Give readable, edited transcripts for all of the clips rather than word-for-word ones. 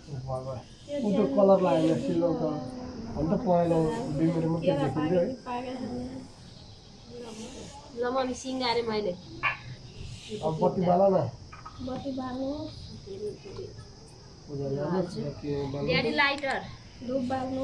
बाबा उतो कलर लागेन सिल्भर कलर अन्त पहेँलो बिमिरे मात्रै देखिन्थ्यो है लमन सिंगारे मैले अब बत्ती बाला न बत्ती बाल्नु ड्याडी लाइटर धूप बाल्नु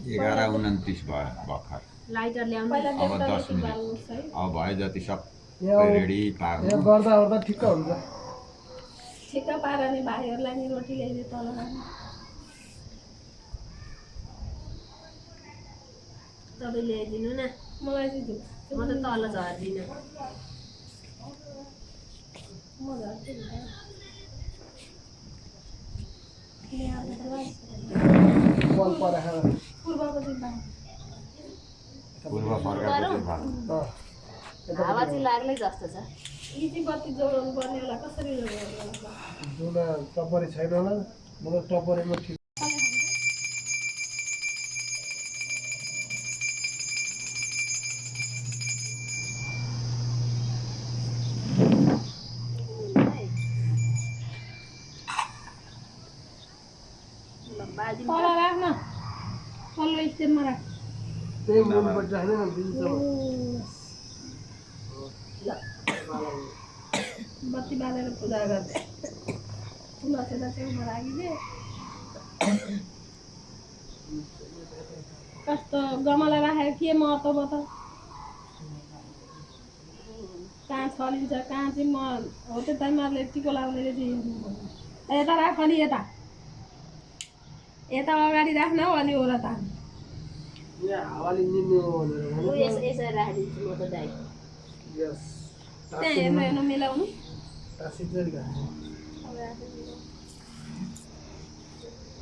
11:29 भयो भर्खर लाइटर ल्याउनु अब 10 मिनेट अब भयो जति सबै रेडी पार्नु यहाँ गर्दा गर्दा ठिक्क हुन्छ ठिक्क पाराले भाइहरूलाई नि रोटी ल्याइदियो तल तपाईँ ल्याइदिनु न मलाई चाहिँ म त तल झर्दिनँ म झर्दिनँ बल पराखेर पूर्वको चाहिँ पूर्व फर्काएको चाहिँ भयो हावा चाहिँ लाग्लै जस्तो छ यी चाहिँ बत्ती जोडाउनु पर्ने होला कसरी जोडाउनु जुना टपरी छैन होला मतलब टपरीमा ठिक तल राख्न तल्लो स्टेपमा राख त्यही मुनिपट्टि राख्दैन दिनसम्म बत्ती बालेर पूजा गर्दै तुलसीलाई छेउमा राखिदिए कस्तो गमला राखेको थिएँ म त कहाँ छलिन्छ कहाँ चाहिँ म हो त्यो टाइमले टिको लाउने चाहिँ यता राख अनि यता अगाडि राख्न हौ अनि ओरा त यहाँ हावाले निन्नु भनेर यसरी राखिदिन्छु म त दाइ यस त्यहाँ हेर्नु मिलाउनु टासी चाहिँ गाह्रो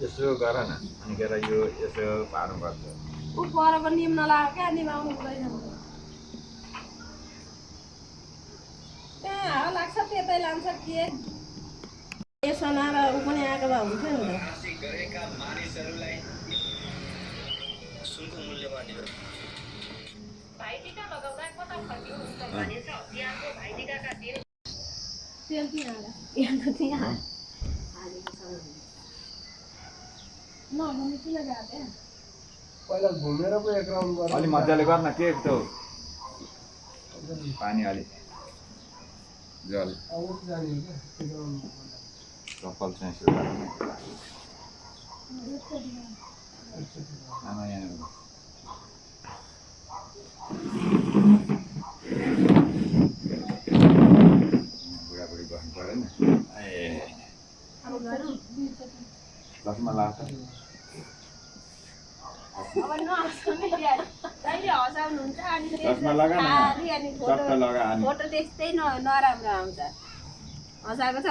यसो गर न अनि गएर यो यसो पार्नुपर्छ ऊ परको निम्न लाग्यो क्या निभाउनु हुँदैन त्यहाँ हावा लाग्छ त्यतै लान्छ के यसो नर ऊ पनि आएको भए हुन्थ्यो नि तेल त्यहाँ किन गएको पहिला घुमेर पो एक राउन्ड गरेर अलि मजाले गर्न के त्यो पानी अलि जल अब जाने क्या एक राउन्ड कपाल चाहिँ यसो आमा यहाँ बुढाबुढी गर्नु पऱ्यो नि ए चस्मा लाग्छ चस्मा लगा न चट्ट लगा अनि फोटो त्यस्तै नराम्रो आउँछ हँसाएको छ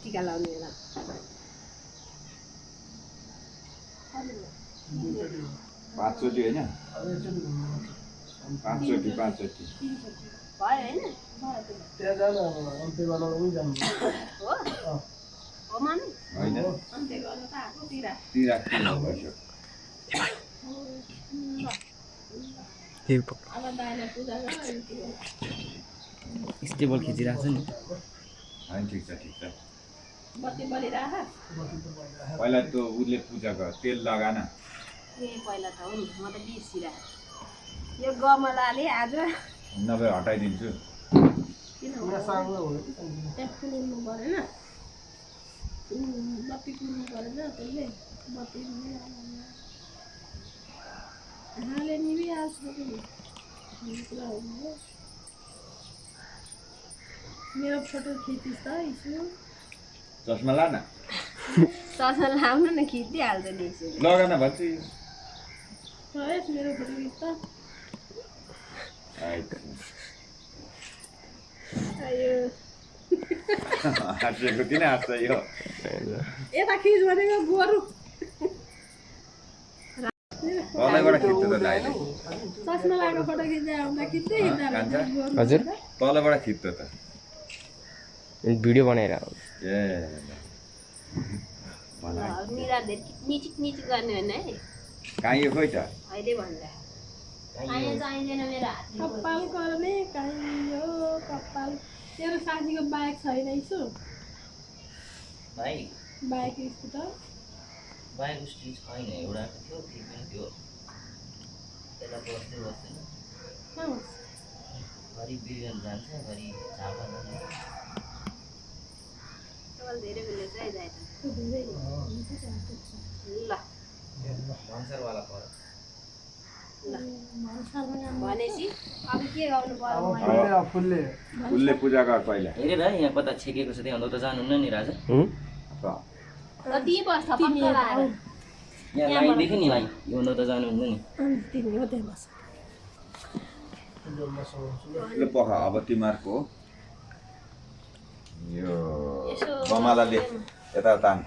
टिका लाउने बेला पाँचचोटि होइन पाँचचोटि भयो होइन त्यहाँ जान अन्त्य गर्न उही जानु हो हो मानु होइन अन्त्य गर्न त आएको तिरा तिरा भइसक्यो अब दाइलाई पूजा गर स्टेबल खिचिरहेको छ नि होइन ठिक छ बत्ती बलिराख पहिला त्यो उसले पूजा गर तेल लगा न ए पहिला त हो नि म त बिर्सिरहेको यो गमलाले आज नभए हटाइदिन्छु किन यहाँ सानो हो त्यहाँ कुल्नु परेन बत्ती कुल्नु परेन त्यसले बत्ती हाले निभिहाल्छ मेरो फोटो खिचिस् त यसो चस्मा ला न चस्मा लाउनु न खिचिहाल्छ नि यसो लगा न भन्छु यस मेरो फोटो खिच्छ अयो हाँसेको किन हाँस्छ यो यता खिच भनेको गोरु तलैबाट खिच्छ त दाइले चस्मा लगाएको फोटो खिच्दा आउँदा खिच्दै हिँड्दा हजुर तलबाट खिच्छ त भिडियो बनाएर ए मिरा निचिक निचिक गर्ने होइन है काइयो खोइ त अहिले भन्दा चाहिँदैन मेरो हात कपाल गर्ने काइयो कपाल तेरो साथीको बाइक छैन यसो बाइक स्कुटर बाहिरको स्टेज छैन एउटा थियो त्यो पनि त्यो त्यसलाई बस्दै बस्दैन घरि बिरगल जान्छ घरि झापा जान्छ धेरै बेला चाहिँ जाए त ल भन्सरवाला पर भनेपछि अब के गर्नु पर्यो फुलले फुलले पूजा गर पहिला हेरेर यहाँ कता छेकेको छ त्यहाँ त जानुहुन्न नि राजा कति बस्छ पक्का लाएर यहाँ लाइन देख्यो नि लाइन यो त जानुहुन्न नि तिमी हो त्यहाँ बस्छ ल पखा अब तिमीहरूको यो गमालाले यता तान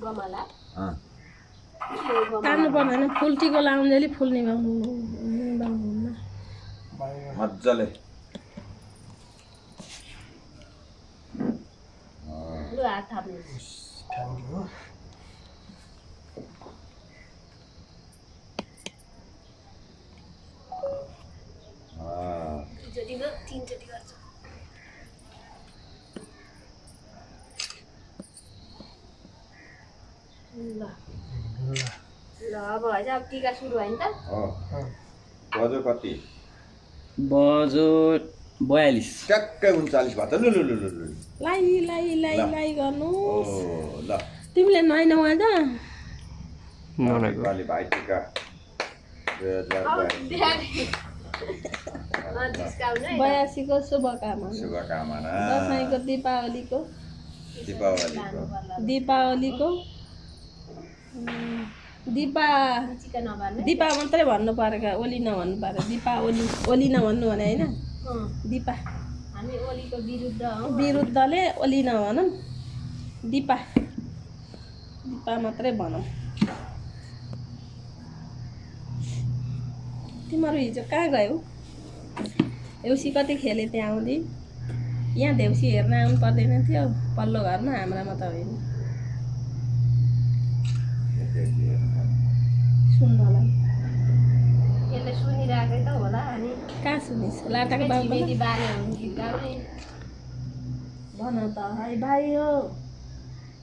गमला अँ तान्नु पर्दैन फुल टिको लाउन्जेली फुल निभाउनुहुन्न मजाले लु हात थाप्नु तीनचोटि गर्छ ल अब है अब टिका सुरु भयो नि त बजो कति बजो 42 ट्याक्कै 39 भयो त लु लु लु लु लु लाई गर्नु ओ ल तिमीले नआइनौ आज नेपाली भाइटिका 82 को शुभकामना शुभकामना दसैँको दीपावलीको दीपा मात्रै भन्नु पर्यो ओली नभन्नु पर्यो ओली नभन्नु भने होइन दीपा हामी ओलीको विरुद्धले ओली नभनौँ दीपा मात्रै भनौँ तिमीहरू हिजो कहाँ गयौ देउसी कति खेले त्यहाँ आउँदै यहाँ देउसी हेर्न आउनु पर्दैन थियो पल्लो घरमा हाम्रामा त होइन सुन्नलाई यसले सुनिरहेकै त होला अनि कहाँ सुनिस् लाटाको बाबु भन त है भाइ हो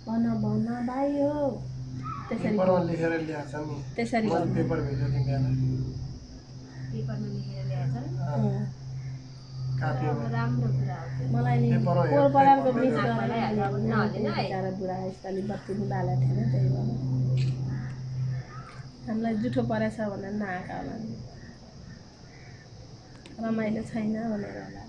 भन भाइ हो त्यसरी लेखेर ल्याएको छ नि त्यसरी पेपर भेट्यो तिमीलाई पेपरमा लेखेर ल्याएछ कापीमा राम्रो कुरा हो मलाई नि पोरपरारको मिस गरेर बुढा यसपालि बत्ती नि बाला थिएन त्यही भएर हामीलाई जुठो परेछ भनेर नआएका होला नि रमाइलो छैन भनेर होला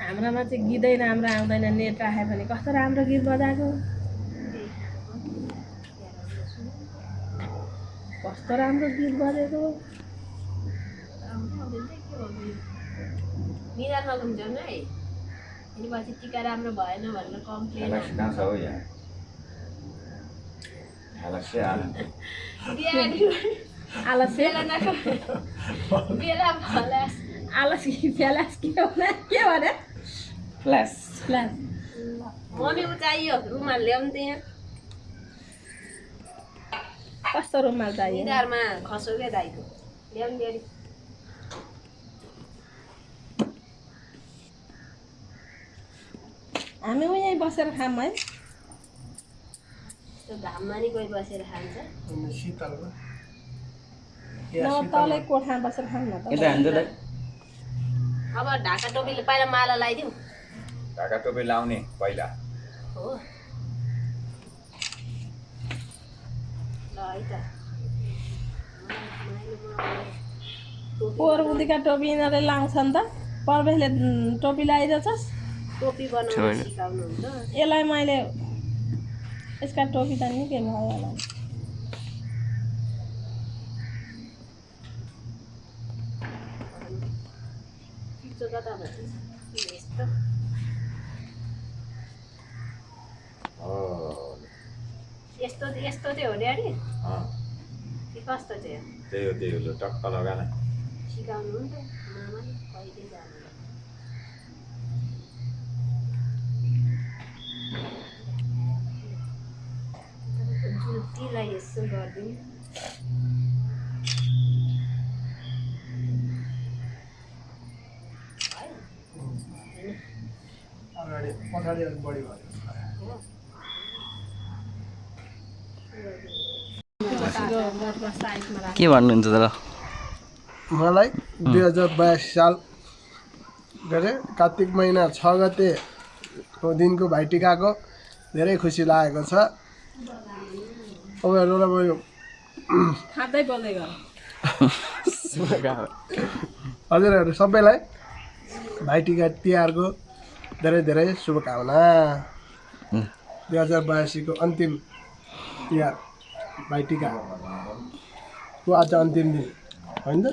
हाम्रोमा चाहिँ गीतै राम्रो आउँदैन नेट राख्यो भने कस्तो राम्रो गीत बजाएको कस्तो राम्रो गीत बजेको निधारमा घुम्छौँ है अनि पछि टिका राम्रो भएन भनेर कम्प्लेन कहाँ छ हो यहाँ आलस्य बेला आलस फ्यालास के भने फ्ल्यास मम्मी चाहियो रुमाल ल्याउनु त्यहाँ कस्तो रुमाल चाहियो निधारमा खसो क्या दाइको ल्याउनु दिएँ हामी यहीँ बसेर खाऊँ है त्यो घाममा नि कोही बसेर खान्छ शीतलमा तलै कोठामा बसेर खाऊँ न त अब ढाका टोपीले पहिला माला लगाइदिउँ ढाका टोपी लाउने पहिला हो ल है त पोरबुदीका टोपी यिनीहरूले लाउँछन् त पर्वेशले टोपी लगाइदिएछस् टोपी बनाउन सिकाउनुहुन्छ यसलाई मैले यसका टोपी त निकै भयो होला कता भन्छ यस्तो यस्तो चाहिँ हो ड्याडी कि कस्तो चाहिँ त्यही हो टक्क लगाएन सिकाउनु नि त मामाले कहिले जानु जुत्तीलाई यसो गरिदिउँ अगाडि पछाडि अलिक बढी भयो मोटमा साइडमा राख के भन्नुहुन्छ त ल मलाई 2082 साल के अरे कार्तिक महिना 6 गतेको दिनको भाइटिकाको धेरै खुसी लागेको छ तपाईँहरूलाई म यो खाँदै बोल्दै गर हजुरहरू सबैलाई भाइटिका तिहारको धेरै धेरै शुभकामना 2082 को अन्तिम तिहार भाइटिकाको आज अन्तिम दिन होइन त